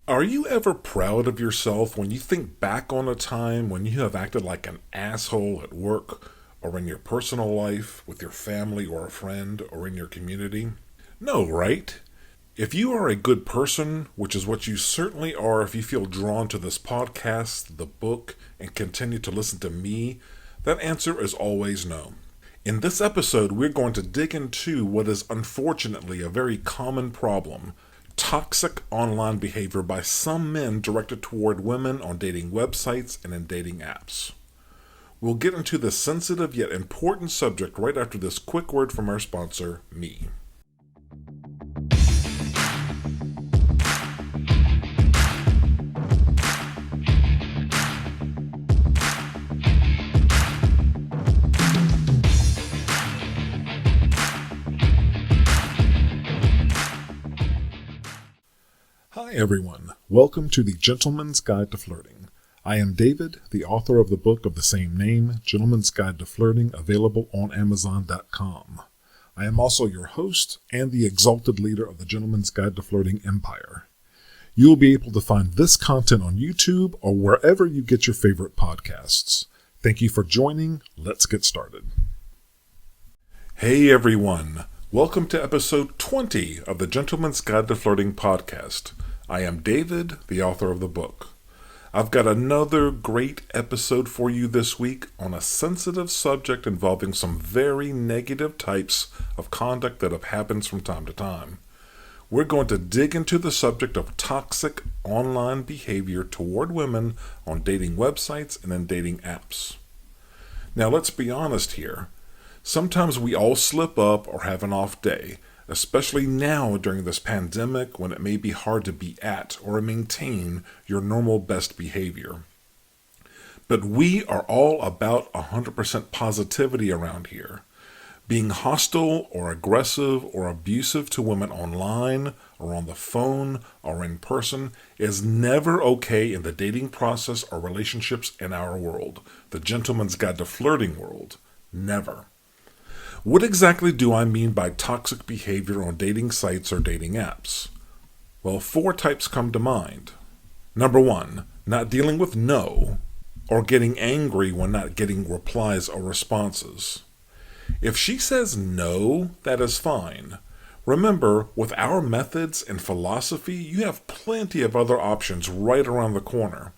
Are you ever proud of yourself when you think back on a time when you have acted like an asshole at work or in your personal life, with your family or a friend or in your community? No, right? If you are a good person, which is what you certainly are if you feel drawn to this podcast, the book, and continue to listen to me, that answer is always no. In this episode, we're going to dig into what is unfortunately a very common problem: toxic online behavior by some men directed toward women on dating websites and in dating apps. We'll get into this sensitive yet important subject right after this quick word from our sponsor, me. Hi everyone, welcome to the Gentleman's Guide to Flirting. I am David, the author of the book of the same name, Gentleman's Guide to Flirting, available on Amazon.com. I am also your host and the exalted leader of the Gentleman's Guide to Flirting empire. You will be able to find this content on YouTube or wherever you get your favorite podcasts. Thank you for joining. Let's get started. Hey everyone, welcome to episode 20 of the Gentleman's Guide to Flirting podcast. I am David, the author of the book. I've got another great episode for you this week on a sensitive subject involving some very negative types of conduct that have happened from time to time. We're going to dig into the subject of toxic online behavior toward women on dating websites and in dating apps. Now let's be honest here. Sometimes we all slip up or have an off day, especially now during this pandemic when it may be hard to be at or maintain your normal best behavior. But we are all about 100% positivity around here. Being hostile or aggressive or abusive to women online or on the phone or in person is never okay in the dating process or relationships in our world, the Gentleman's Guide to Flirting world. Never. What exactly do I mean by toxic behavior on dating sites or dating apps? Well, 4 types come to mind. Number 1, not dealing with no, or getting angry when not getting replies or responses. If she says no, that is fine. Remember, with our methods and philosophy, you have plenty of other options right around the corner.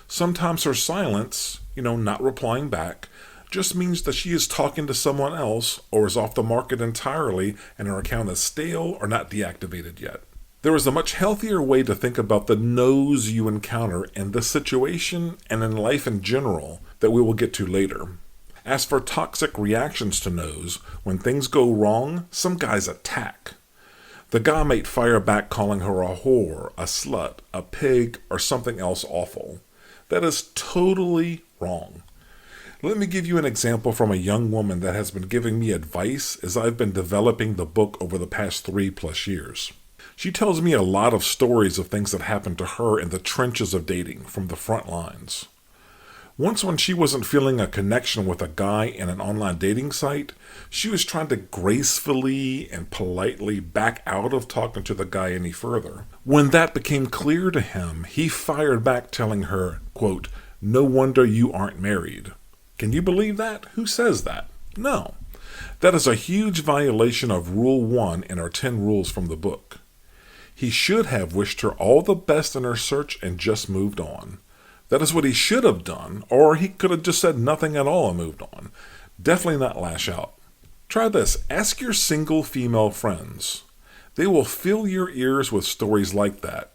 Sometimes her silence, not replying back, just means that she is talking to someone else or is off the market entirely and her account is stale or not deactivated yet. There is a much healthier way to think about the no's you encounter in this situation and in life in general that we will get to later. As for toxic reactions to no's, when things go wrong, some guys attack. The guy might fire back calling her a whore, a slut, a pig, or something else awful. That is totally wrong. Let me give you an example from a young woman that has been giving me advice as I've been developing the book over the past 3+ years. She tells me a lot of stories of things that happened to her in the trenches of dating from the front lines. Once when she wasn't feeling a connection with a guy in an online dating site, she was trying to gracefully and politely back out of talking to the guy any further. When that became clear to him, he fired back telling her, quote, "No wonder you aren't married." Can you believe that? Who says that? No. That is a huge violation of Rule 1 in our 10 rules from the book. He should have wished her all the best in her search and just moved on. That is what he should have done, or he could have just said nothing at all and moved on. Definitely not lash out. Try this. Ask your single female friends. They will fill your ears with stories like that.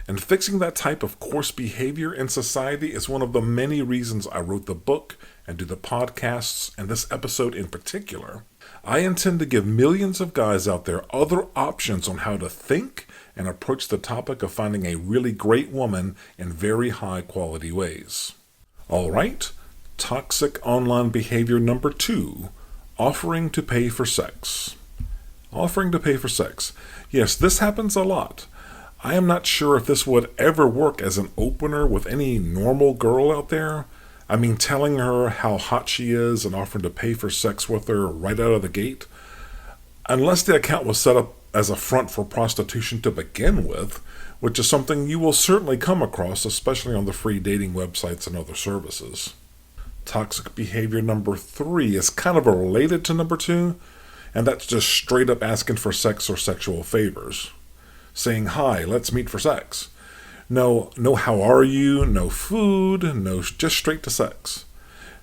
And fixing that type of coarse behavior in society is one of the many reasons I wrote the book and do the podcasts, and this episode in particular. I intend to give millions of guys out there other options on how to think and approach the topic of finding a really great woman in very high quality ways. All right, toxic online behavior number 2, offering to pay for sex. Offering to pay for sex. Yes, this happens a lot. I am not sure if this would ever work as an opener with any normal girl out there. I mean, telling her how hot she is and offering to pay for sex with her right out of the gate. Unless the account was set up as a front for prostitution to begin with, which is something you will certainly come across, especially on the free dating websites and other services. Toxic behavior number 3 is kind of related to number 2, and that's just straight up asking for sex or sexual favors. Saying, "Hi, let's meet for sex." No, how are you, no food, no, just straight to sex.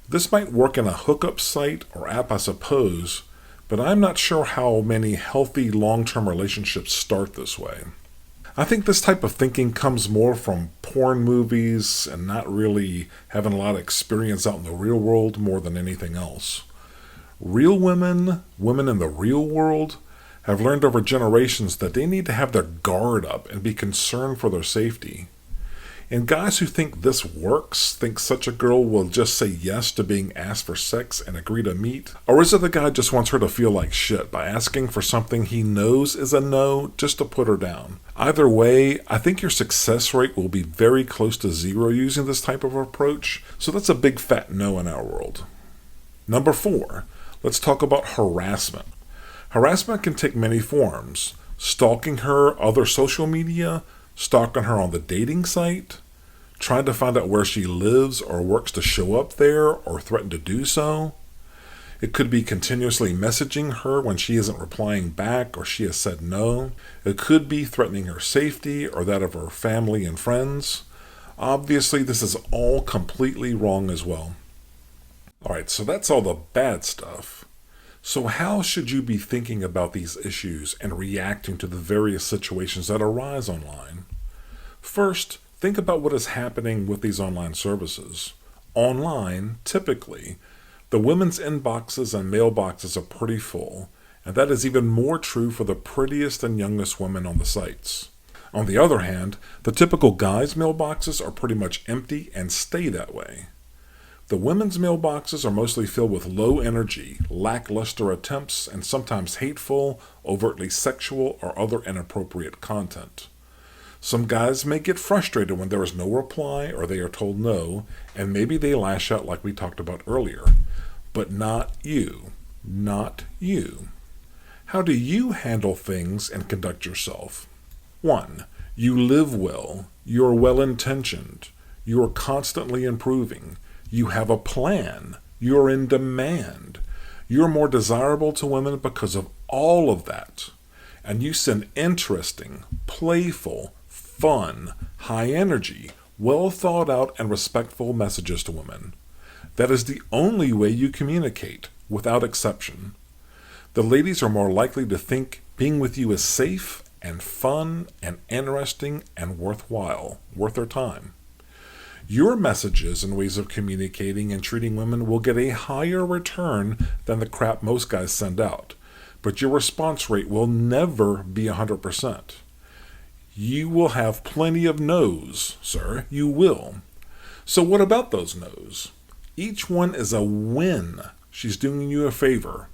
This might work in a hookup site or app, I suppose, but I'm not sure how many healthy long-term relationships start this way. I think this type of thinking comes more from porn movies and not really having a lot of experience out in the real world more than anything else. Real women in the real world, have learned over generations that they need to have their guard up and be concerned for their safety. And guys who think this works think such a girl will just say yes to being asked for sex and agree to meet? Or is it the guy just wants her to feel like shit by asking for something he knows is a no just to put her down? Either way, I think your success rate will be very close to zero using this type of approach, so that's a big fat no in our world. Number 4, let's talk about harassment. Harassment can take many forms. Stalking her, other social media, stalking her on the dating site, trying to find out where she lives or works to show up there or threaten to do so. It could be continuously messaging her when she isn't replying back or she has said no. It could be threatening her safety or that of her family and friends. Obviously, this is all completely wrong as well. Alright, so that's all the bad stuff. So how should you be thinking about these issues and reacting to the various situations that arise online? First, think about what is happening with these online services. Online, typically, the women's inboxes and mailboxes are pretty full, and that is even more true for the prettiest and youngest women on the sites. On the other hand, the typical guys' mailboxes are pretty much empty and stay that way. The women's mailboxes are mostly filled with low energy, lackluster attempts, and sometimes hateful, overtly sexual, or other inappropriate content. Some guys may get frustrated when there is no reply or they are told no, and maybe they lash out like we talked about earlier. But not you. Not you. How do you handle things and conduct yourself? 1. You live well. You are well-intentioned. You are constantly improving. You have a plan. You're in demand. You're more desirable to women because of all of that. And you send interesting, playful, fun, high energy, well thought out and respectful messages to women. That is the only way you communicate, without exception. The ladies are more likely to think being with you is safe and fun and interesting and worthwhile, worth their time. Your messages and ways of communicating and treating women will get a higher return than the crap most guys send out, but your response rate will never be 100%. You will have plenty of no's, sir. You will. So what about those no's? Each one is a win. She's doing you a favor.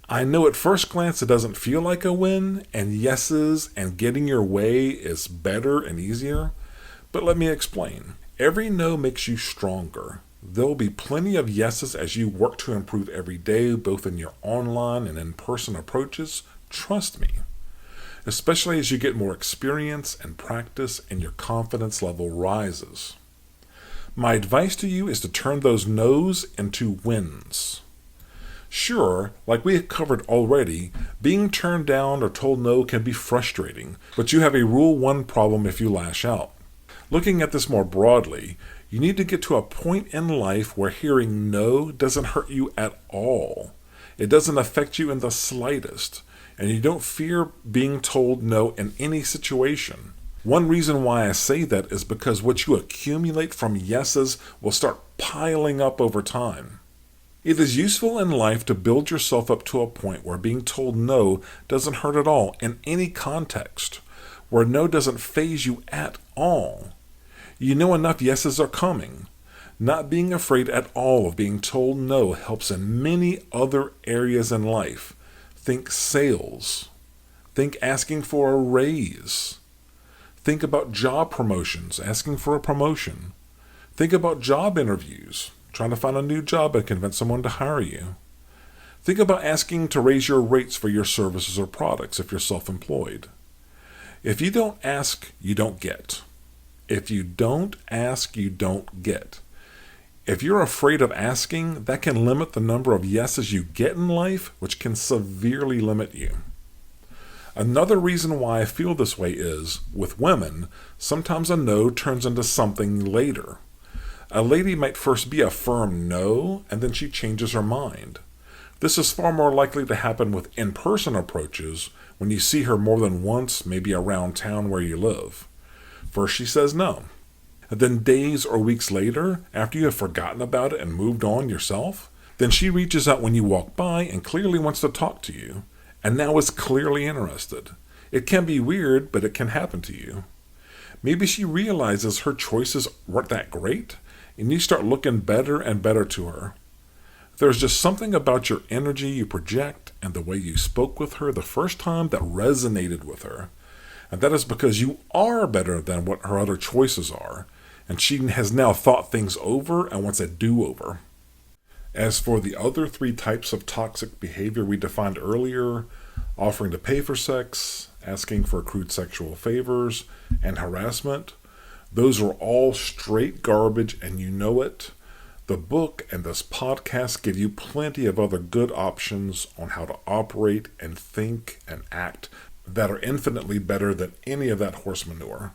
I know at first glance it doesn't feel like a win, and yeses and getting your way is better and easier, but let me explain. Every no makes you stronger. There will be plenty of yeses as you work to improve every day, both in your online and in-person approaches. Trust me. Especially as you get more experience and practice and your confidence level rises. My advice to you is to turn those no's into wins. Sure, like we have covered already, being turned down or told no can be frustrating, but you have a Rule 1 problem if you lash out. Looking at this more broadly, you need to get to a point in life where hearing no doesn't hurt you at all. It doesn't affect you in the slightest, and you don't fear being told no in any situation. One reason why I say that is because what you accumulate from yeses will start piling up over time. It is useful in life to build yourself up to a point where being told no doesn't hurt at all in any context, where no doesn't faze you at all. You know enough yeses are coming. Not being afraid at all of being told no helps in many other areas in life. Think sales. Think asking for a raise. Think about job promotions, asking for a promotion. Think about job interviews, trying to find a new job and convince someone to hire you. Think about asking to raise your rates for your services or products if you're self-employed. If you don't ask, you don't get. If you don't ask, you don't get. If you're afraid of asking, that can limit the number of yeses you get in life, which can severely limit you. Another reason why I feel this way is, with women, sometimes a no turns into something later. A lady might first be a firm no, and then she changes her mind. This is far more likely to happen with in-person approaches when you see her more than once, maybe around town where you live. First she says no. And then days or weeks later, after you have forgotten about it and moved on yourself, then she reaches out when you walk by and clearly wants to talk to you, and now is clearly interested. It can be weird, but it can happen to you. Maybe she realizes her choices weren't that great, and you start looking better and better to her. There's just something about your energy you project and the way you spoke with her the first time that resonated with her. And that is because you are better than what her other choices are, and she has now thought things over and wants a do-over. As for the other 3 types of toxic behavior we defined earlier, offering to pay for sex, asking for accrued sexual favors, and harassment, those are all straight garbage and you know it. The book and this podcast give you plenty of other good options on how to operate and think and act that are infinitely better than any of that horse manure.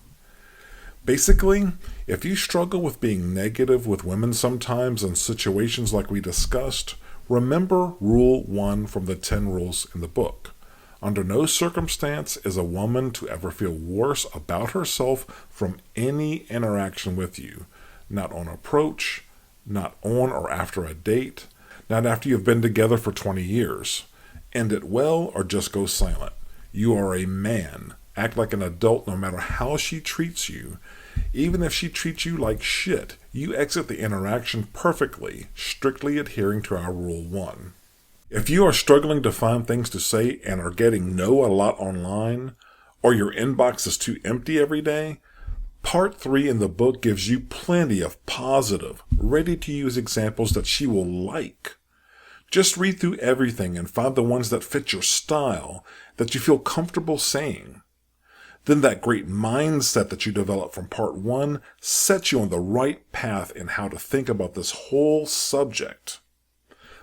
Basically, if you struggle with being negative with women sometimes in situations like we discussed, remember Rule 1 from the 10 rules in the book. Under no circumstance is a woman to ever feel worse about herself from any interaction with you. Not on approach, not on or after a date, not after you've been together for 20 years. End it well or just go silent. You are a man. Act like an adult no matter how she treats you. Even if she treats you like shit, you exit the interaction perfectly, strictly adhering to our Rule 1. If you are struggling to find things to say and are getting no a lot online, or your inbox is too empty every day, Part 3 in the book gives you plenty of positive, ready-to-use examples that she will like. Just read through everything and find the ones that fit your style, that you feel comfortable saying. Then that great mindset that you develop from Part 1 sets you on the right path in how to think about this whole subject.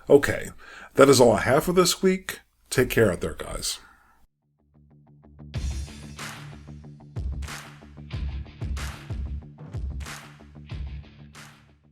Okay, that is all I have for this week. Take care out there, guys.